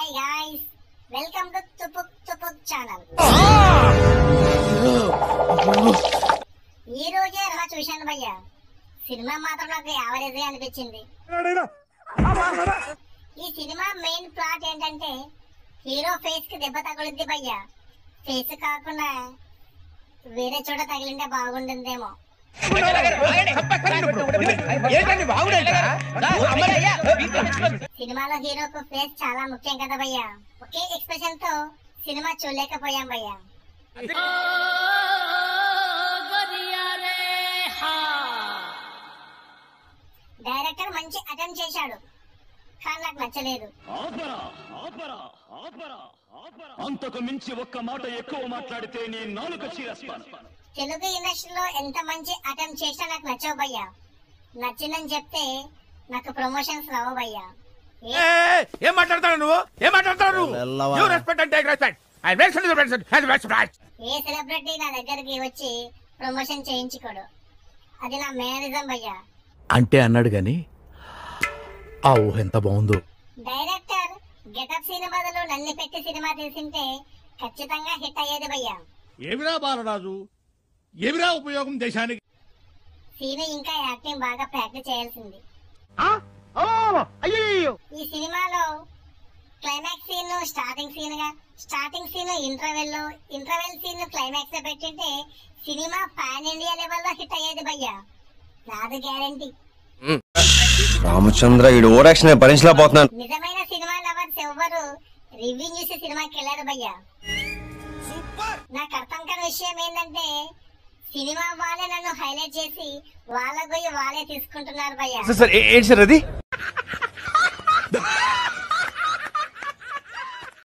Hi guys, welcome to Tupuk Tupuk channel. ఈ రోజే రా చూశాను భయ్యా. సినిమా మాత్రం నాకు యావరేజ్ అనిపించింది. ఈ సినిమా మెయిన్ ప్లాట్ ఏంటంటే హీరో ఫేస్ కి దెబ్బ తగులుద్ది భయ్యా. ఫేస్ కాకుండా వేరే చోట తగిలింటే బాగుంటుందేమో. సినిమాలో హీరోకు ఫేస్ చాలా ముఖ్యం కదా భయ్యా. ఒకే ఎక్స్ప్రెషన్ తో సినిమా చూడలేకపోయాం భయ్యా. డైరెక్టర్ మంచి అటెంప్ట్ చేశాడు, కానీ నాకు నచ్చలేదు. అంతకు మించి ఒక్క మాట ఎక్కువ మాట్లాడితే నీ నాలుక చీరేస్తాను. తెలుగు ఇండస్ట్రీలో ఎంత మంచి అటెంప్ట్ చేసినా నాకు నచ్చవు భయ్యా. నచ్చిందని చెప్తే నాకు ప్రమోషన్స్ రావు భయ్యా. ఏం మాట్లాడతావు నువ్వు? ఏం మాట్లాడతావు? ఏ సెలబ్రిటీ నా దగ్గరికి వచ్చి ప్రమోషన్ చేయించుకోడు. అది నా మేనరిజం భయ్యా. అంటే అన్నాడు గాని ఆ ఊహ ఎంత బాగుందో. డైరెక్టర్ గెటప్ సీన్ బదులు నన్ను పెట్టి సినిమా తీసింటే ఖచ్చితంగా హిట్ అయ్యేది భయ్యా. ఏమిరా బాలరాజు, ఏమిరా ఉపయోగం దేశానికి? సీన్ ఇంకా యాక్టింగ్ బాగా ప్రాక్టీస్ చేయాల్సింది. ఈ సినిమాలో క్లైమాక్స్ సీన్ స్టార్టింగ్ సీన్ గా, starting scene interval scene climax లో పెట్టింటే సినిమా పాన్ ఇండియా లెవెల్లో హిట్ అయ్యేది భయ్యా. నాది గ్యారంటీ. రామచంద్ర ఈ ఓవరాక్షన్ భరించలేకపోతున్నాను. నిజమైన సినిమా లవర్స్ ఎవ్వరు రివ్యూ చూసి సినిమాకి వెళ్ళారు భయ్యా. నాకు అర్థం కాని విషయం ఏంటంటే సినిమా వాళ్ళే నన్ను హైలైట్ చేసి వాళ్ళ గొయ్యి వాళ్ళే తీసుకుంటున్నారు భయ్యా. సార్ ఏంటి సార్ అది?